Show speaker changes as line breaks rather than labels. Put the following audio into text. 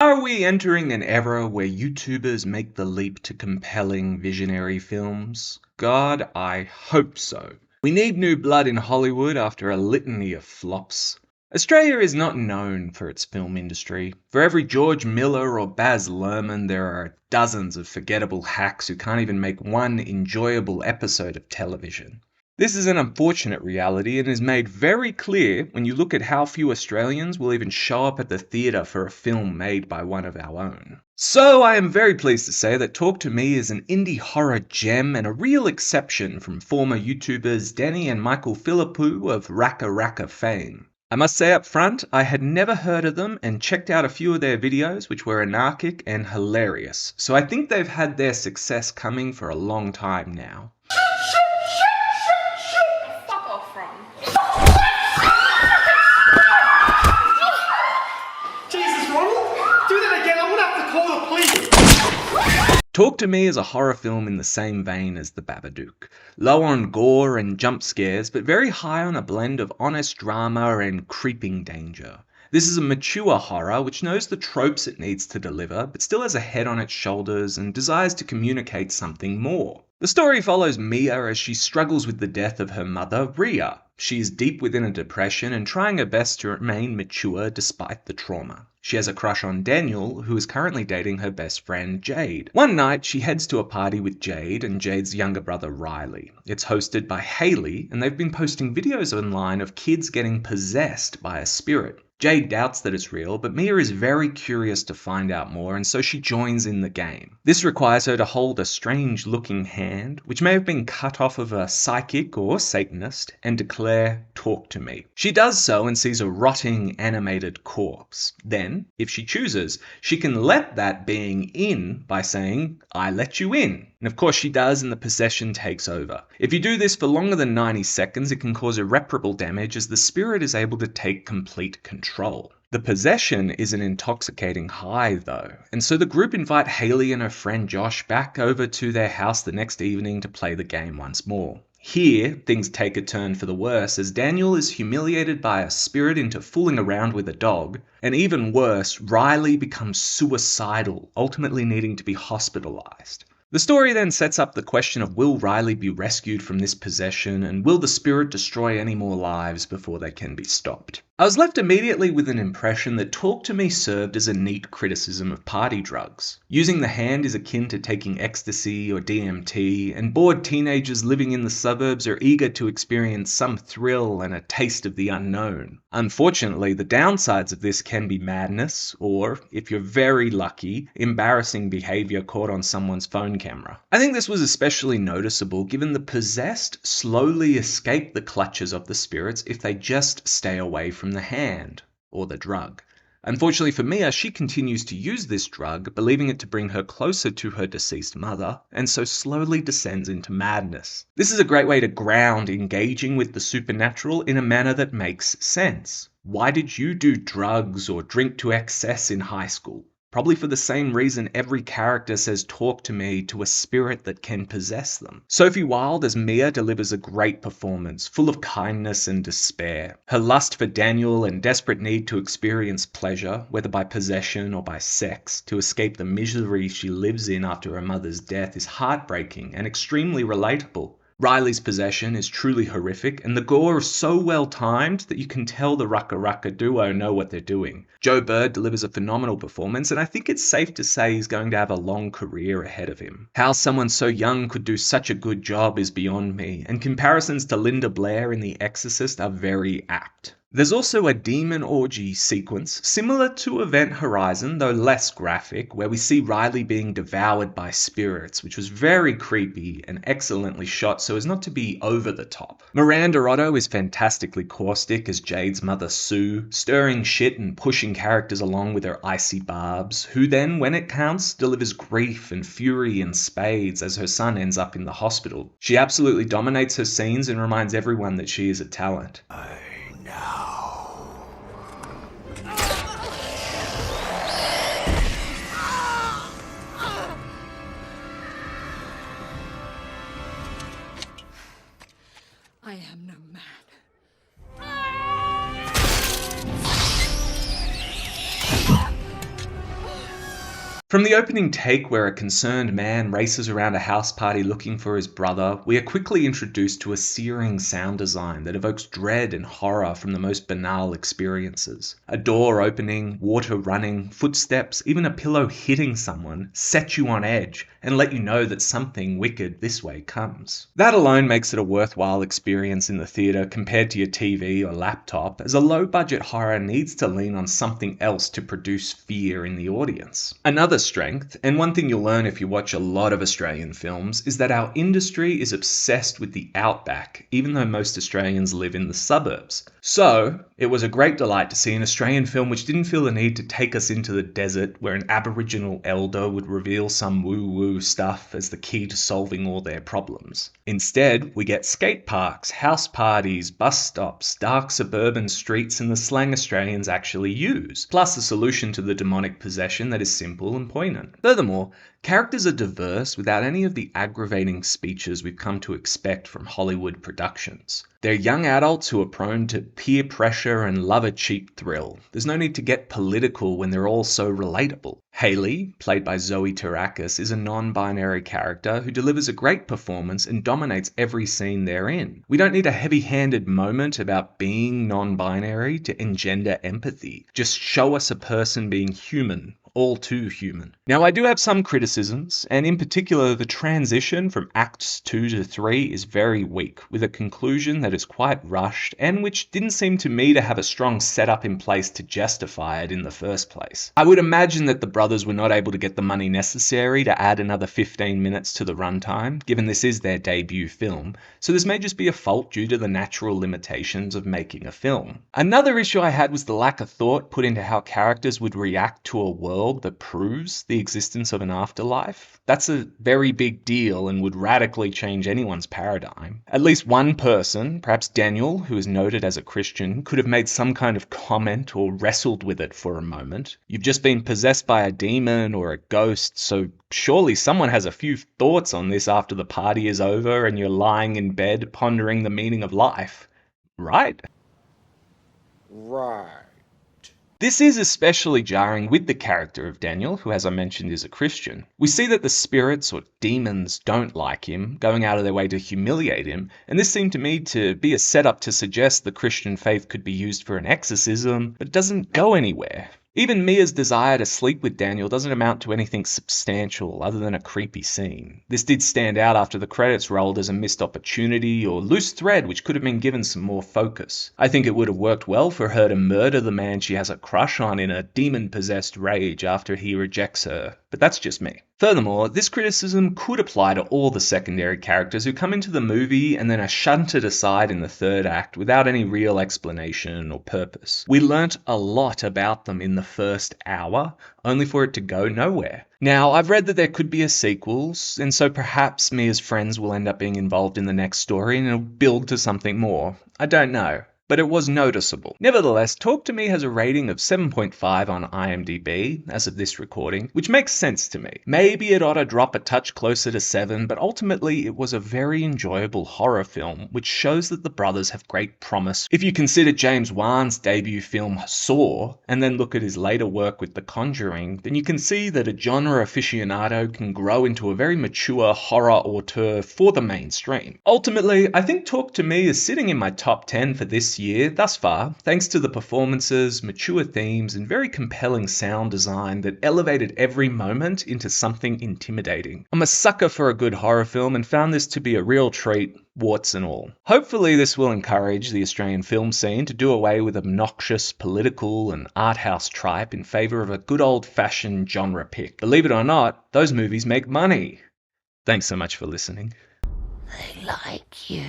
Are we entering an era where YouTubers make the leap to compelling visionary films? God, I hope so. We need new blood in Hollywood after a litany of flops. Australia is not known for its film industry. For every George Miller or Baz Luhrmann, there are dozens of forgettable hacks who can't even make one enjoyable episode of television. This is an unfortunate reality and is made very clear when you look at how few Australians will even show up at the theatre for a film made by one of our own. So I am very pleased to say that Talk to Me is an indie horror gem and a real exception from former YouTubers Danny and Michael Philippou of RackaRacka fame. I must say up front, I had never heard of them and checked out a few of their videos which were anarchic and hilarious, so I think they've had their success coming for a long time now. Talk to Me is a horror film in the same vein as The Babadook. Low on gore and jump scares, but very high on a blend of honest drama and creeping danger. This is a mature horror which knows the tropes it needs to deliver, but still has a head on its shoulders and desires to communicate something more. The story follows Mia as she struggles with the death of her mother, Ria. She is deep within a depression and trying her best to remain mature despite the trauma. She has a crush on Daniel, who is currently dating her best friend, Jade. One night, she heads to a party with Jade and Jade's younger brother, Riley. It's hosted by Haley, and they've been posting videos online of kids getting possessed by a spirit. Jade doubts that it's real, but Mia is very curious to find out more, and so she joins in the game. This requires her to hold a strange-looking hand, which may have been cut off of a psychic or Satanist, and declare, "Talk to me." She does so and sees a rotting, animated corpse. Then, if she chooses, she can let that being in by saying, "I let you in." And of course she does, and the possession takes over. If you do this for longer than 90 seconds, it can cause irreparable damage as the spirit is able to take complete control. The possession is an intoxicating high though, and so the group invite Haley and her friend Josh back over to their house the next evening to play the game once more. Here, things take a turn for the worse as Daniel is humiliated by a spirit into fooling around with a dog, and even worse, Riley becomes suicidal, ultimately needing to be hospitalized. The story then sets up the question of will Riley be rescued from this possession, and will the spirit destroy any more lives before they can be stopped? I was left immediately with an impression that Talk to Me served as a neat criticism of party drugs. Using the hand is akin to taking ecstasy or DMT, and bored teenagers living in the suburbs are eager to experience some thrill and a taste of the unknown. Unfortunately, the downsides of this can be madness, or, if you're very lucky, embarrassing behavior caught on someone's phone camera. I think this was especially noticeable given the possessed slowly escape the clutches of the spirits if they just stay away from the hand, or the drug. Unfortunately for Mia, she continues to use this drug, believing it to bring her closer to her deceased mother, and so slowly descends into madness. This is a great way to ground engaging with the supernatural in a manner that makes sense. Why did you do drugs or drink to excess in high school? Probably for the same reason every character says "talk to me" to a spirit that can possess them. Sophie Wilde as Mia delivers a great performance, full of kindness and despair. Her lust for Daniel and desperate need to experience pleasure, whether by possession or by sex, to escape the misery she lives in after her mother's death is heartbreaking and extremely relatable. Riley's possession is truly horrific, and the gore is so well timed that you can tell the RackaRacka duo know what they're doing. Joe Bird delivers a phenomenal performance, and I think it's safe to say he's going to have a long career ahead of him. How someone so young could do such a good job is beyond me, and comparisons to Linda Blair in The Exorcist are very apt. There's also a demon orgy sequence, similar to Event Horizon, though less graphic, where we see Riley being devoured by spirits, which was very creepy and excellently shot so as not to be over the top. Miranda Otto is fantastically caustic as Jade's mother Sue, stirring shit and pushing characters along with her icy barbs, who then, when it counts, delivers grief and fury in spades as her son ends up in the hospital. She absolutely dominates her scenes and reminds everyone that she is a talent.
I am no man.
From the opening take where a concerned man races around a house party looking for his brother, we are quickly introduced to a searing sound design that evokes dread and horror from the most banal experiences. A door opening, water running, footsteps, even a pillow hitting someone set you on edge and let you know that something wicked this way comes. That alone makes it a worthwhile experience in the theatre compared to your TV or laptop, as a low-budget horror needs to lean on something else to produce fear in the audience. Another strength, and one thing you'll learn if you watch a lot of Australian films, is that our industry is obsessed with the outback, even though most Australians live in the suburbs. So, it was a great delight to see an Australian film which didn't feel the need to take us into the desert where an Aboriginal elder would reveal some woo-woo stuff as the key to solving all their problems. Instead, we get skate parks, house parties, bus stops, dark suburban streets, and the slang Australians actually use, plus a solution to the demonic possession that is simple and poignant. Furthermore, characters are diverse without any of the aggravating speeches we've come to expect from Hollywood productions. They're young adults who are prone to peer pressure and love a cheap thrill. There's no need to get political when they're all so relatable. Hayley, played by Zoe Terakis, is a non-binary character who delivers a great performance and dominates every scene they're in. We don't need a heavy-handed moment about being non-binary to engender empathy. Just show us a person being human. All too human. Now, I do have some criticisms, and in particular, the transition from Acts 2 to 3 is very weak, with a conclusion that is quite rushed, and which didn't seem to me to have a strong setup in place to justify it in the first place. I would imagine that the brothers were not able to get the money necessary to add another 15 minutes to the runtime, given this is their debut film, so this may just be a fault due to the natural limitations of making a film. Another issue I had was the lack of thought put into how characters would react to a world that proves the existence of an afterlife. That's a very big deal and would radically change anyone's paradigm. At least one person, perhaps Daniel, who is noted as a Christian, could have made some kind of comment or wrestled with it for a moment. You've just been possessed by a demon or a ghost, so surely someone has a few thoughts on this after the party is over and you're lying in bed pondering the meaning of life, right?
Right.
This is especially jarring with the character of Daniel, who, as I mentioned, is a Christian. We see that the spirits or demons don't like him, going out of their way to humiliate him, and this seemed to me to be a setup to suggest the Christian faith could be used for an exorcism, but it doesn't go anywhere. Even Mia's desire to sleep with Daniel doesn't amount to anything substantial other than a creepy scene. This did stand out after the credits rolled as a missed opportunity or loose thread which could have been given some more focus. I think it would have worked well for her to murder the man she has a crush on in a demon-possessed rage after he rejects her, but that's just me. Furthermore, this criticism could apply to all the secondary characters who come into the movie and then are shunted aside in the third act without any real explanation or purpose. We learnt a lot about them in the first hour, only for it to go nowhere. Now, I've read that there could be a sequel, and so perhaps Mia's friends will end up being involved in the next story and it'll build to something more. I don't know. But it was noticeable. Nevertheless, Talk to Me has a rating of 7.5 on IMDb, as of this recording, which makes sense to me. Maybe it ought to drop a touch closer to 7, but ultimately it was a very enjoyable horror film, which shows that the brothers have great promise. If you consider James Wan's debut film Saw, and then look at his later work with The Conjuring, then you can see that a genre aficionado can grow into a very mature horror auteur for the mainstream. Ultimately, I think Talk to Me is sitting in my top 10 for this year thus far, thanks to the performances, mature themes, and very compelling sound design that elevated every moment into something intimidating. I'm a sucker for a good horror film and found this to be a real treat, warts and all. Hopefully this will encourage the Australian film scene to do away with obnoxious political and art house tripe in favour of a good old-fashioned genre pick. Believe it or not, those movies make money. Thanks so much for listening.
They like you.